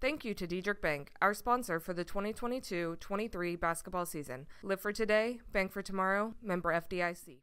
Thank you to Diedrich Bank, our sponsor for the 2022-23 basketball season. Live for today, bank for tomorrow, member FDIC.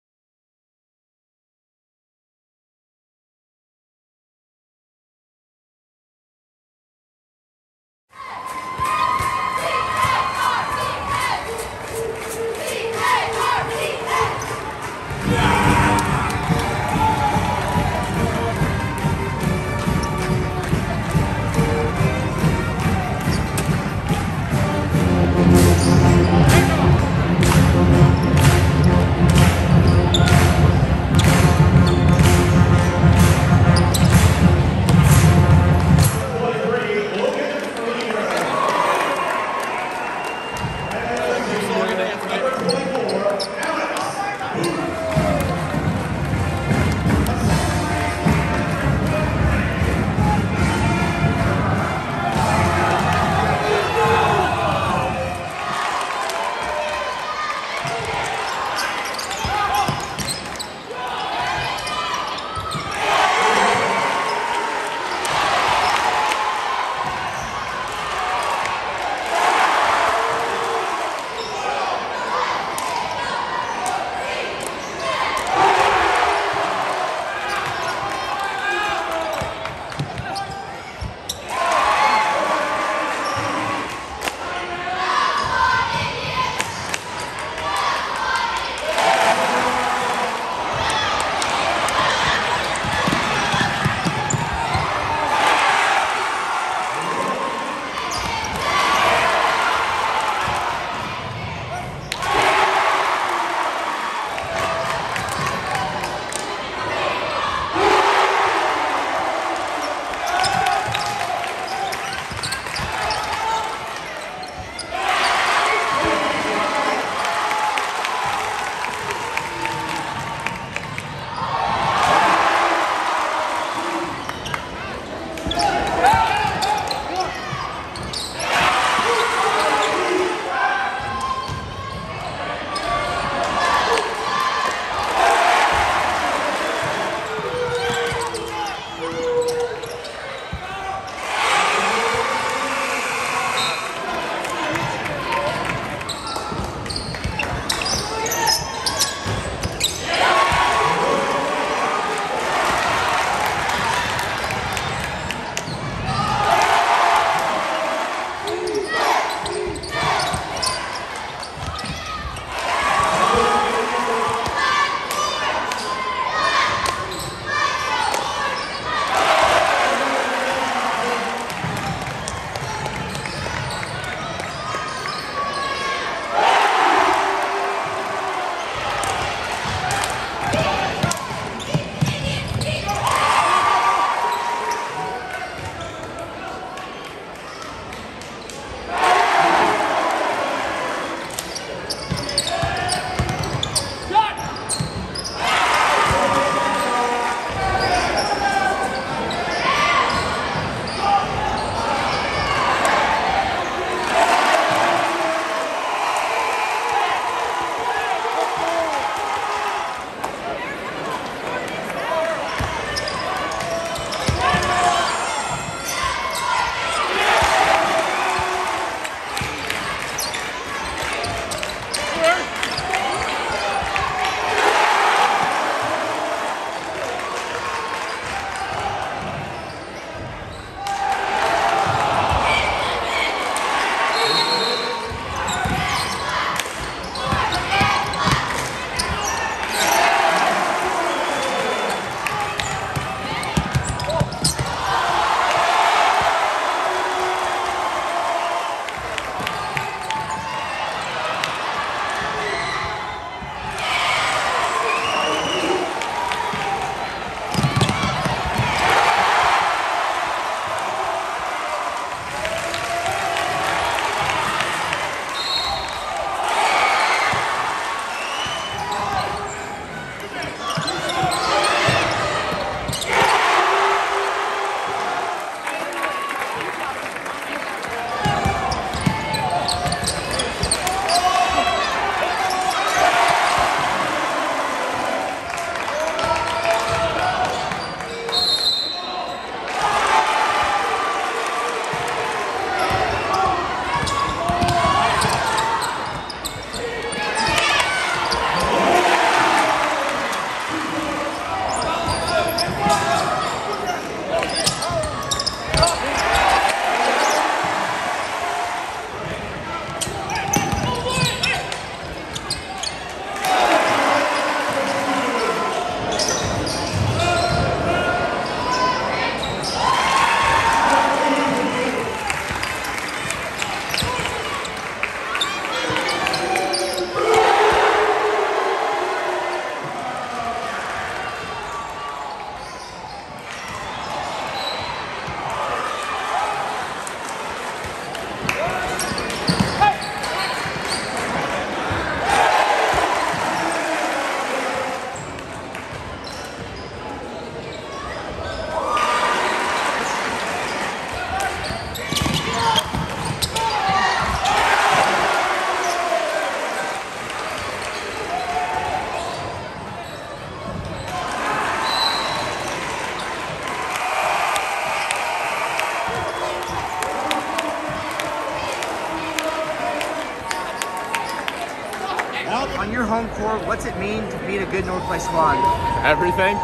your home court, what's it mean to beat a good North Clay squad? Everything.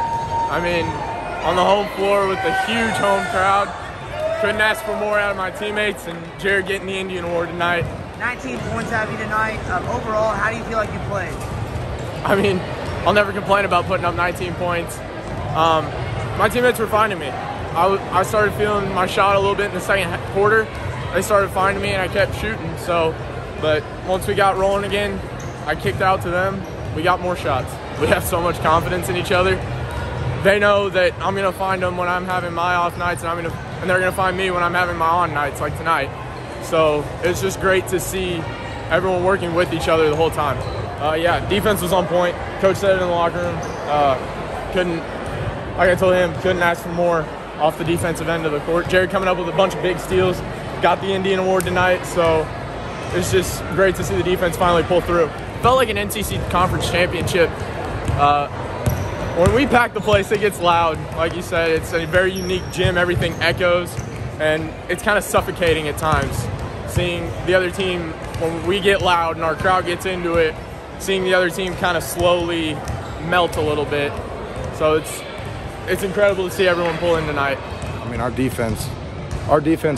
I mean, on the home floor with a huge home crowd. Couldn't ask for more out of my teammates, and Jared getting the Indian Award tonight. 19 points out of you tonight. Overall, how do you feel like you played? I mean, I'll never complain about putting up 19 points. My teammates were finding me. I started feeling my shot a little bit in the second quarter. They started finding me, and I kept shooting. But once we got rolling again, I kicked out to them. We got more shots. We have so much confidence in each other. They know that I'm going to find them when I'm having my off nights, and they're going to find me when I'm having my on nights, like tonight. So it's just great to see everyone working with each other the whole time. Yeah, defense was on point. Coach said it in the locker room. Like I told him, couldn't ask for more off the defensive end of the court. Jared coming up with a bunch of big steals, got the Indian Award tonight, so it's just great to see the defense finally pull through. Felt like an NCC Conference Championship. When we pack the place, it gets loud. Like you said, it's a very unique gym. Everything echoes, and it's kind of suffocating at times. Seeing the other team, when we get loud and our crowd gets into it, seeing the other team kind of slowly melt a little bit. So it's incredible to see everyone pull in tonight. I mean, our defense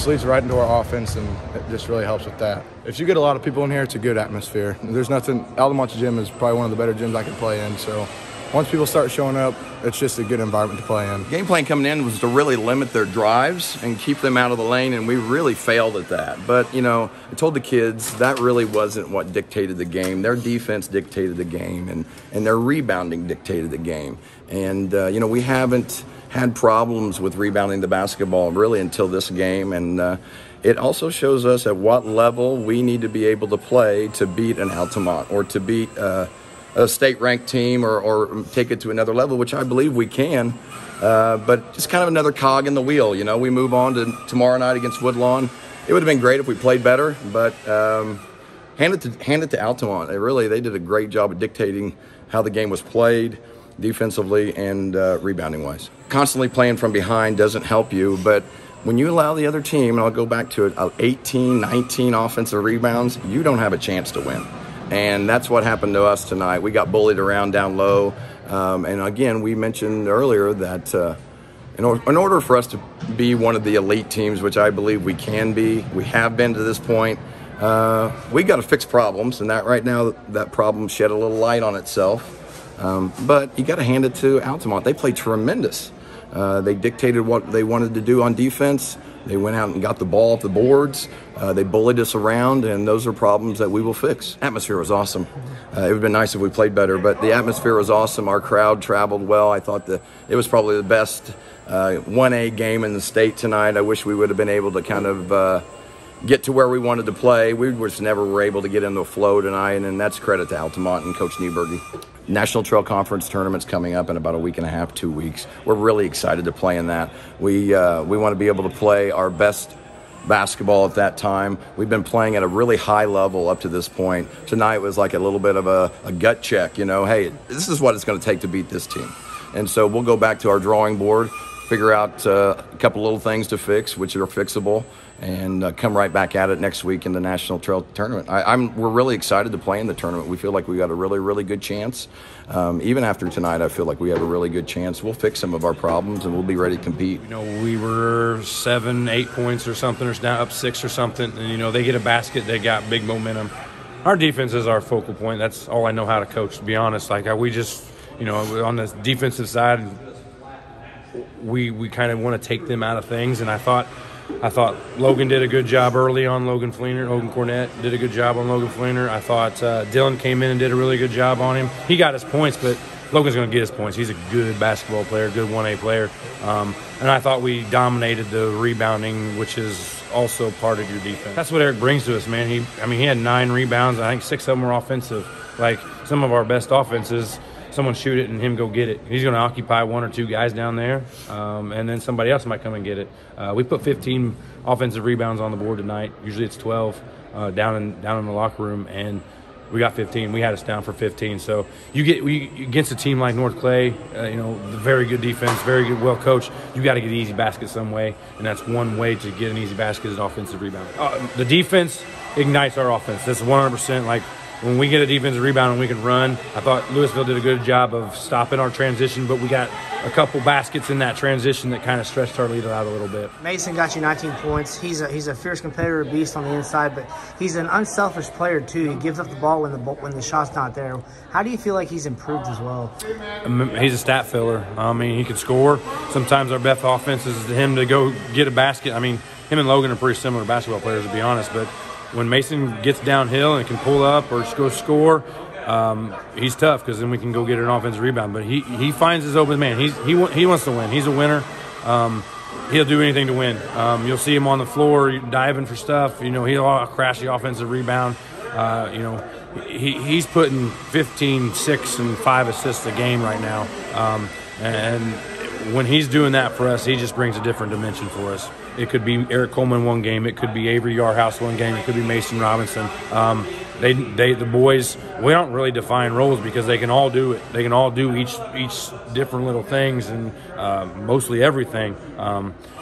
leads right into our offense, and it just really helps with that. If you get a lot of people in here, it's a good atmosphere. There's nothing. Altamont's gym is probably one of the better gyms I can play in, so once people start showing up, it's just a good environment to play in. Game plan coming in was to really limit their drives and keep them out of the lane, and we really failed at that. But, you know, I told the kids that really wasn't what dictated the game. Their defense dictated the game, and their rebounding dictated the game. And, you know, we haven't had problems with rebounding the basketball really until this game, and it also shows us at what level we need to be able to play to beat an Altamont or to beat a state-ranked team or take it to another level, which I believe we can. But just kind of another cog in the wheel. You know, we move on to tomorrow night against Woodlawn. It would have been great if we played better, but hand it to Altamont. They did a great job of dictating how the game was played defensively and rebounding-wise. Constantly playing from behind doesn't help you, but when you allow the other team, and I'll go back to it, 18, 19 offensive rebounds, you don't have a chance to win. And that's what happened to us tonight. We got bullied around down low. And again, we mentioned earlier that in order for us to be one of the elite teams, which I believe we can be, we have been to this point, we got to fix problems. And that right now, that problem shed a little light on itself. But you got to hand it to Altamont. They played tremendous. They dictated what they wanted to do on defense. They went out and got the ball off the boards. They bullied us around, and those are problems that we will fix. Atmosphere was awesome. It would have been nice if we played better, but the atmosphere was awesome. Our crowd traveled well. I thought that it was probably the best 1A game in the state tonight. I wish we would have been able to kind of get to where we wanted to play. We just never were able to get into a flow tonight, and that's credit to Altamont and Coach Nieberge. National Trail Conference tournament's coming up in about a week and a half, 2 weeks. We're really excited to play in that. We want to be able to play our best basketball at that time. We've been playing at a really high level up to this point. Tonight was like a little bit of a gut check, you know, hey, this is what it's going to take to beat this team. And so we'll go back to our drawing board, figure out a couple little things to fix, which are fixable, and come right back at it next week in the National Trail Tournament. We're really excited to play in the tournament. We feel like we got a really, really good chance. Even after tonight, I feel like we have a really good chance. We'll fix some of our problems, and we'll be ready to compete. You know, we were 7, 8 points or something, or down up 6 or something, and, you know, they get a basket, they got big momentum. Our defense is our focal point. That's all I know how to coach, to be honest. Like, we just, you know, on the defensive side, we kind of want to take them out of things, and I thought Logan did a good job early on Logan Cornett did a good job on Logan Fleener. I thought Dylan came in and did a really good job on him. He got his points, but Logan's going to get his points. He's a good basketball player, good 1A player. And I thought we dominated the rebounding, which is also part of your defense. That's what Eric brings to us, man. He had 9 rebounds. I think 6 of them were offensive. Like some of our best offenses, someone shoot it and him go get it. He's going to occupy 1 or 2 guys down there, and then somebody else might come and get it. We put 15 offensive rebounds on the board tonight. Usually it's 12 down in the locker room, and we got 15. We had us down for 15. So against a team like North Clay, you know, very good defense, very good, well coached. You got to get an easy basket some way, and that's one way to get an easy basket is an offensive rebound. The defense ignites our offense. That's 100%. Like when we get a defensive rebound and we can run, I thought Louisville did a good job of stopping our transition, but we got a couple baskets in that transition that kind of stretched our lead out a little bit. Mason got you 19 points. He's a fierce competitor, beast on the inside, but he's an unselfish player too. He gives up the ball when the shot's not there. How do you feel like he's improved as well? He's a stat filler. I mean, he can score. Sometimes our best offense is him to go get a basket. I mean, him and Logan are pretty similar basketball players, to be honest, but when Mason gets downhill and can pull up or go score, he's tough because then we can go get an offensive rebound. But he finds his open man. He wants to win. He's a winner. He'll do anything to win. You'll see him on the floor diving for stuff. You know, he'll crash the offensive rebound. You know, he's putting 15, 6, and 5 assists a game right now. And when he's doing that for us, he just brings a different dimension for us. It could be Eric Kollmann one game. It could be Avery Yarhouse one game. It could be Mason Robinson. The boys, we don't really define roles because they can all do it. They can all do each different little things and mostly everything.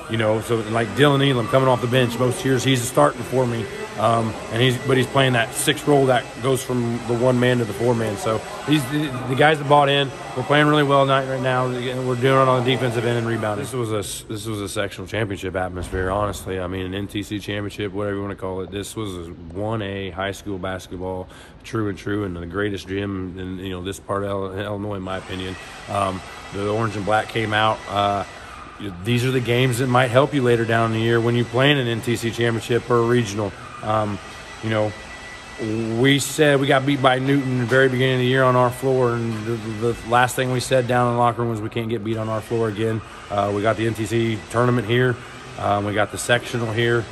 You know, so like Dylan Elam coming off the bench, most years he's starting for me. And he's playing that 6 role that goes from the 1 man to the 4 man. So he's the guys that bought in. We're playing really well tonight right now. We're doing it on the defensive end and rebounding. This was a sectional championship atmosphere, honestly. I mean, an NTC championship, whatever you want to call it. This was 1A high school basketball, true and the greatest gym in this part of Illinois, in my opinion. The orange and black came out. These are the games that might help you later down in the year when you play in an NTC championship or a regional. You know, we said we got beat by Newton in the very beginning of the year on our floor, and the last thing we said down in the locker room was we can't get beat on our floor again. We got the NTC tournament here. We got the sectional here,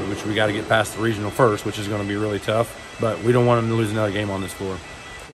which we got to get past the regional first, which is going to be really tough. But we don't want them to lose another game on this floor.